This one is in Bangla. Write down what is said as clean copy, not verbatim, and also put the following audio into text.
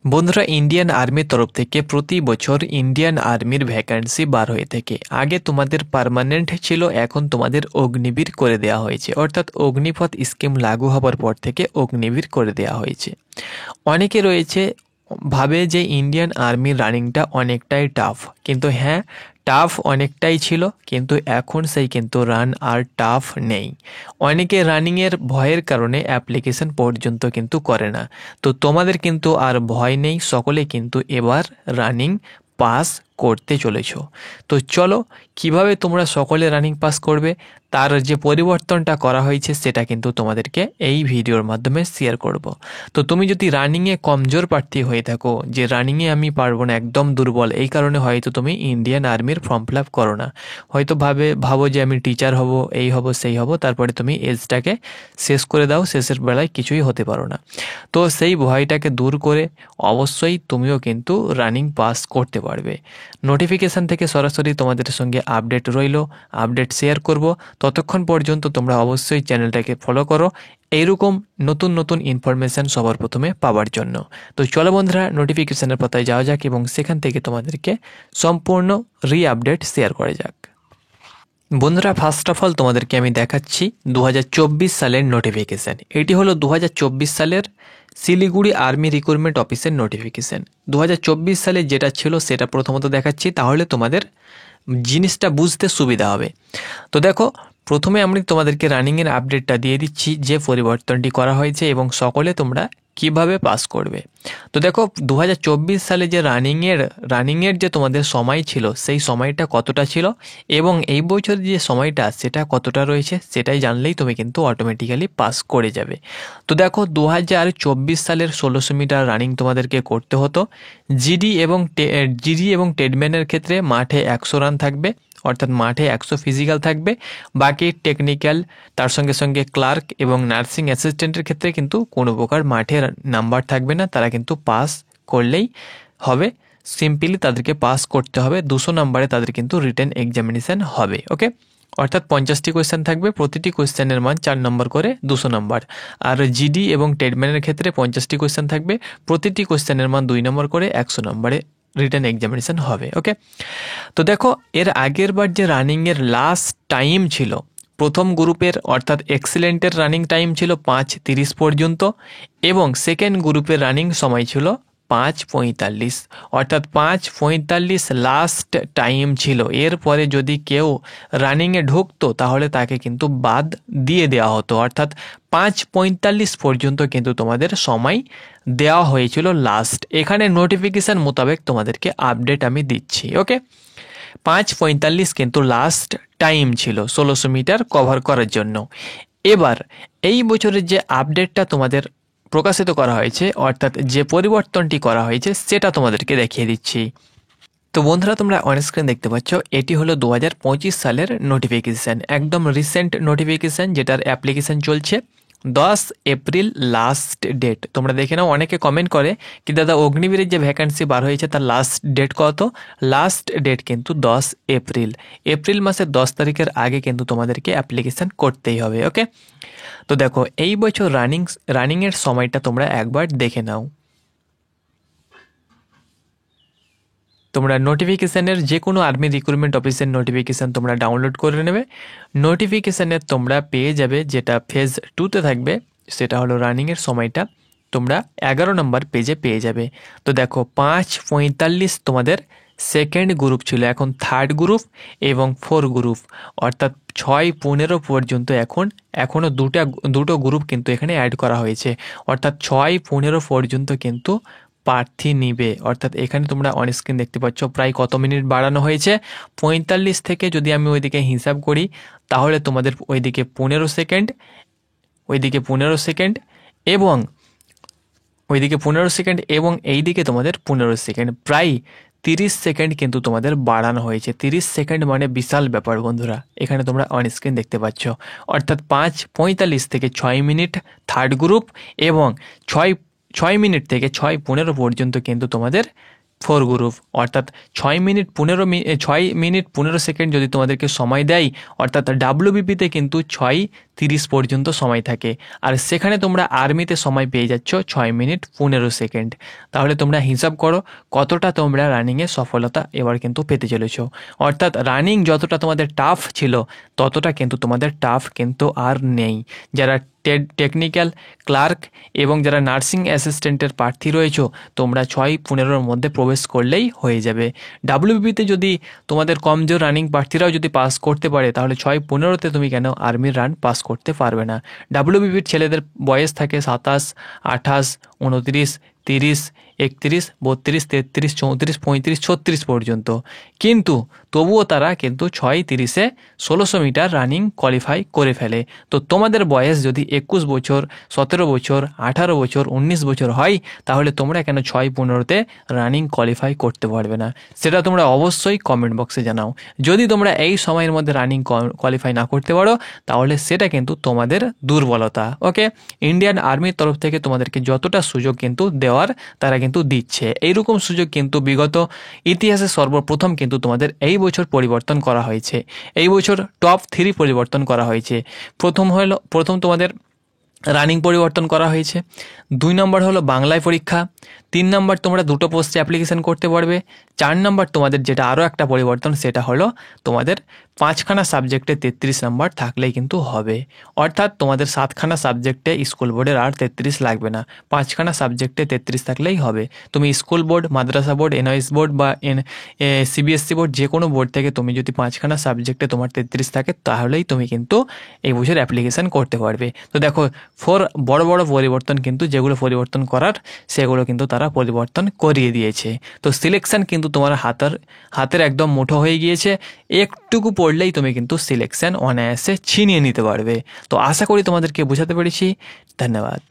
বন্ধুরা, ইন্ডিয়ান আর্মির তরফ থেকে প্রতি বছর ইন্ডিয়ান আর্মির ভ্যাকান্সি বার হয়ে থাকে। আগে তোমাদের পার্মানেন্ট ছিল, এখন তোমাদের অগ্নিবীর করে দেওয়া হয়েছে, অর্থাৎ অগ্নিপথ স্কিম লাগু হবার পর থেকে অগ্নিবীর করে দেওয়া হয়েছে। অনেকে রয়েছে ভাবে যে ইন্ডিয়ান আর্মির রানিংটা অনেকটাই টাফ, কিন্তু হ্যাঁ, টাফ অনেকটাই ছিল, কিন্তু এখন সেই কিন্তু রান আর টাফ নেই। অনেকে রানিংয়ের ভয়ের কারণে অ্যাপ্লিকেশন পর্যন্ত কিন্তু করে না। তো তোমাদের কিন্তু আর ভয় নেই, সকলে কিন্তু এবার রানিং পাস করতে চলেছ। তো চলো, কিভাবে তোমরা সকলে রানিং পাস করবে তার যে পরিবর্তনটা করা হয়েছে সেটা কিন্তু তোমাদেরকে এই ভিডিওর মাধ্যমে শেয়ার করব। তো তুমি যদি রানিংয়ে কমজোর প্রার্থী হয়ে থাকো, যে রানিংয়ে আমি পারবো না, একদম দুর্বল, এই কারণে হয়তো তুমি ইন্ডিয়ান আর্মির ফর্ম ফিল আপ করো না, হয়তো ভাবো যে আমি টিচার হব, এই হব সেই হব, তারপরে তুমি এজটাকে শেষ করে দাও, শেষের বেলায় কিছুই হতে পারো না। তো সেই ভয়টাকে দূর করে অবশ্যই তুমিও কিন্তু রানিং পাস করতে পারবে। নোটিফিকেশান থেকে সরাসরি তোমাদের সঙ্গে আপডেট রইল, আপডেট শেয়ার করব। ততক্ষণ পর্যন্ত তোমরা অবশ্যই চ্যানেলটাকে ফলো করো এইরকম নতুন নতুন ইনফরমেশান সবার প্রথমে পাওয়ার জন্য। তো চলো বন্ধুরা, নোটিফিকেশানের পাতায় যাওয়া যাক এবং সেখান থেকে তোমাদেরকে সম্পূর্ণ আপডেট শেয়ার করা যাক। বন্ধুরা, ফার্স্ট অফ অল তোমাদেরকে আমি দেখাচ্ছি 2024 সালের নোটিফিকেশান। এটি হলো 2024 সালের শিলিগুড়ি আর্মি রিক্রুটমেন্ট অফিসের নোটিফিকেশান। 2024 সালে যেটা ছিল সেটা প্রথমত দেখাচ্ছি, তাহলে তোমাদের জিনিসটা বুঝতে সুবিধা হবে। তো দেখো, প্রথমে আমি তোমাদেরকে রানিংয়ের আপডেটটা দিয়ে দিচ্ছি, যে পরিবর্তনটি করা হয়েছে এবং সকলে তোমরা কিভাবে পাস করবে। তো দেখো, 2024 সালে যে রানিংয়ের যে তোমাদের সময় ছিল, সেই সময়টা কতটা ছিল এবং এই বছর যে সময়টা সেটা কতটা রয়েছে, সেটাই জানলেই তুমি কিন্তু অটোমেটিক্যালি পাস করে যাবে। তো দেখো, 2024 সালের 1600 মিটার রানিং তোমাদেরকে করতে হতো। জিডি এবং টেডম্যানের ক্ষেত্রে মাঠে 100 রান থাকবে, অর্থাৎ মাঠে 100 ফিজিক্যাল থাকবে। বাকি টেকনিক্যাল, তার সঙ্গে সঙ্গে ক্লার্ক এবং নার্সিং অ্যাসিস্ট্যান্টের ক্ষেত্রে কিন্তু কোনো প্রকার মাঠের নাম্বার থাকবে না, তারা কিন্তু পাস করলেই হবে। সিম্পলি তাদেরকে পাস করতে হবে, 200 নাম্বারে তাদের কিন্তু রিটেন এক্সামিনেশান হবে। ওকে, অর্থাৎ 50টি কোয়েশ্চেন থাকবে, প্রতিটি কোয়েশ্চেনের মান 4 নম্বর করে, 200 নাম্বার। আর জিডি এবং টেডম্যানের ক্ষেত্রে 50টি কোয়েশ্চেন থাকবে, প্রতিটি কোয়েশ্চেনের মান 2 নম্বর করে, 100 নম্বরে রিটেন এক্সামিনেশান হবে। ওকে, তো দেখো, এর আগের বার যে রানিংয়ের লাস্ট টাইম ছিল, প্রথম গ্রুপের অর্থাৎ এক্সিলেন্টের রানিং টাইম ছিল 5:30 পর্যন্ত এবং সেকেন্ড গ্রুপের রানিং সময় ছিল 5:45, অর্থাৎ 5:45 লাস্ট টাইম ছিল। এরপরে যদি কেউ রানিংয়ে ঢুকতো তাহলে তাকে কিন্তু বাদ দিয়ে দেওয়া হতো, অর্থাৎ 5:45 পর্যন্ত কিন্তু তোমাদের সময় দেওয়া হয়েছিল লাস্ট। এখানে নোটিফিকেশান মোতাবেক তোমাদেরকে আপডেট আমি দিচ্ছি। ওকে, 5:45 কিন্তু লাস্ট টাইম ছিল 1600 মিটার কভার করার জন্য। এবার এই বছরের যে আপডেটটা তোমাদের প্রকাশিত করা হয়েছে, অর্থাৎ যে পরিবর্তনটি করা হয়েছে, সেটা তোমাদেরকে দেখিয়ে দিচ্ছি। তো বন্ধুরা, তোমরা অনস্ক্রিন দেখতে পাচ্ছ, এটি হলো 2025 সালের নোটিফিকেশান, একদম রিসেন্ট নোটিফিকেশান, যেটার অ্যাপ্লিকেশান চলছে। 10 এপ্রিল লাস্ট ডেট। তোমরা দেখে নাও, অনেকে কমেন্ট করে কি দাদা অগ্নিবীরের যে ভ্যাকান্সি বার হয়েছে তার লাস্ট ডেট কত? লাস্ট ডেট কিন্তু 10 এপ্রিল। এপ্রিল মাসের 10 তারিখের আগে কিন্তু তোমাদেরকে অ্যাপ্লিকেশান করতেই হবে। ওকে, তো দেখো, এই বছর রানিংয়ের সময়টা তোমরা একবার দেখে নাও। তোমরা নোটিফিকেশানের যে কোনো আর্মি রিক্রুটমেন্ট অফিসের নোটিফিকেশান তোমরা ডাউনলোড করে নেবে। নোটিফিকেশানের তোমরা পেয়ে যাবে, যেটা ফেজ 2তে থাকবে, সেটা হলো রানিংয়ের সময়টা তোমরা 11 নম্বর পেজে পেয়ে যাবে। তো দেখো, 5:45 তোমাদের সেকেন্ড গ্রুপ ছিল, এখন থার্ড গ্রুপ এবং 4 গ্রুপ, অর্থাৎ 6:15 পর্যন্ত এখনও দুটো গ্রুপ কিন্তু এখানে অ্যাড করা হয়েছে, অর্থাৎ 6:15 পর্যন্ত কিন্তু প্রার্থী নিবে। অর্থাৎ এখানে তোমরা অনস্ক্রিন দেখতে পাচ্ছ প্রায় কত মিনিট বাড়ানো হয়েছে। 45 থেকে যদি আমি ওইদিকে হিসাব করি, তাহলে তোমাদের ওইদিকে 15 সেকেন্ড, ওইদিকে 15 সেকেন্ড এবং ওইদিকে 15 সেকেন্ড এবং এইদিকে তোমাদের 15 সেকেন্ড, প্রায় 30 সেকেন্ড কিন্তু তোমাদের বাড়ানো হয়েছে। 30 সেকেন্ড মানে বিশাল ব্যাপার বন্ধুরা, এখানে তোমরা অনস্ক্রিন দেখতে পাচ্ছ। অর্থাৎ 5:45 থেকে 6 মিনিট থার্ড গ্রুপ এবং 6 মিনিট থেকে 6:15 পর্যন্ত কিন্তু তোমাদের 4 গ্রুপ, অর্থাৎ 6 মিনিট 15 সেকেন্ড যদি তোমাদেরকে সময় দেয়, অর্থাৎ ডাব্লিউবিপিতে কিন্তু 6:30 পর্যন্ত সময় থাকে, আর সেখানে তোমরা আর্মিতে সময় পেয়ে যাচ্ছ 6 মিনিট 15 সেকেন্ড। তাহলে তোমরা হিসাব করো কতটা তোমরা রানিংয়ে সফলতা এবার কিন্তু পেতে চলেছ। অর্থাৎ রানিং যতটা তোমাদের টাফ ছিল ততটা কিন্তু তোমাদের টাফ কিন্তু আর নেই। যারা টেকনিক্যাল ক্লার্ক এবং যারা নার্সিং অ্যাসিস্ট্যান্টের প্রার্থী রয়েছে, তোমরা 6:15 মধ্যে প্রবেশ করলেই হয়ে যাবে। ডাব্লিউবিপিতে যদি তোমাদের কমজোর রানিং প্রার্থীরাও যদি পাস করতে পারে, তাহলে 6:15তে তুমি কেন আর্মির রান পাস করতে পারবে না? ডাব্লিউবিপির ছেলেদের বয়স থাকে 27, 28, 29, 30, 31, 32, 33, 34, 35, 36 পর্যন্ত, কিন্তু তবুও তারা কিন্তু 6:30-এ 1600 মিটার রানিং কোয়ালিফাই করে ফেলে। তো তোমাদের বয়স যদি 21 বছর, 17 বছর, 18 বছর, 19 বছর হয়, তাহলে তোমরা কেন 6:15তে রানিং কোয়ালিফাই করতে পারবে না? সেটা তোমরা অবশ্যই কমেন্ট বক্সে জানাও। যদি তোমরা এই সময়ের মধ্যে রানিং কোয়ালিফাই না করতে পারো, তাহলে সেটা কিন্তু তোমাদের দুর্বলতা। ওকে, ইন্ডিয়ান আর্মির তরফ থেকে তোমাদেরকে যতটা সুযোগ কিন্তু দেওয়ার তারা কিন্তু দিচ্ছে। এইরকম সুযোগ কিন্তু বিগত ইতিহাসে সর্বপ্রথম কিন্তু তোমাদের এই বছর পরিবর্তন করা হয়েছে। এই বছর টপ 3 পরিবর্তন করা হয়েছে। প্রথম তোমাদের রানিং পরিবর্তন করা হয়েছে, 2 নম্বর হলো বাংলায় পরীক্ষা, 3 নম্বর তোমরা 2টো পোস্টে অ্যাপ্লিকেশন করতে পারবে, 4 নম্বর তোমাদের যেটা আরও একটা পরিবর্তন সেটা হলো তোমাদের 5খানা সাবজেক্টে 33 নম্বর থাকলেই কিন্তু হবে। অর্থাৎ তোমাদের 7খানা সাবজেক্টে স্কুল বোর্ডের আর 33 লাগবে না, 5খানা সাবজেক্টে 33 থাকলেই হবে। তুমি স্কুল বোর্ড, মাদ্রাসা বোর্ড, এনআইএস বোর্ড বা সিবিএসসি বোর্ড, যে কোনো বোর্ড থেকে তুমি যদি 5খানা সাবজেক্টে তোমার 33 থাকে, তাহলেই তুমি কিন্তু এই বছর অ্যাপ্লিকেশন করতে পারবে। তো দেখো, 4 বড় বড় পরিবর্তন কিন্তু যেগুলো পরিবর্তন করার সেগুলো কিন্তু তারা পরিবর্তন করিয়ে দিয়েছে। তো সিলেকশন কিন্তু তোমার হাতের একদম মুঠো হয়ে গিয়েছে। একটুকু পড়লেই তুমি কিন্তু সিলেকশন অনায়াসে ছিনিয়ে নিতে পারবে। তো আশা করি তোমাদেরকে বোঝাতে পেরেছি। ধন্যবাদ।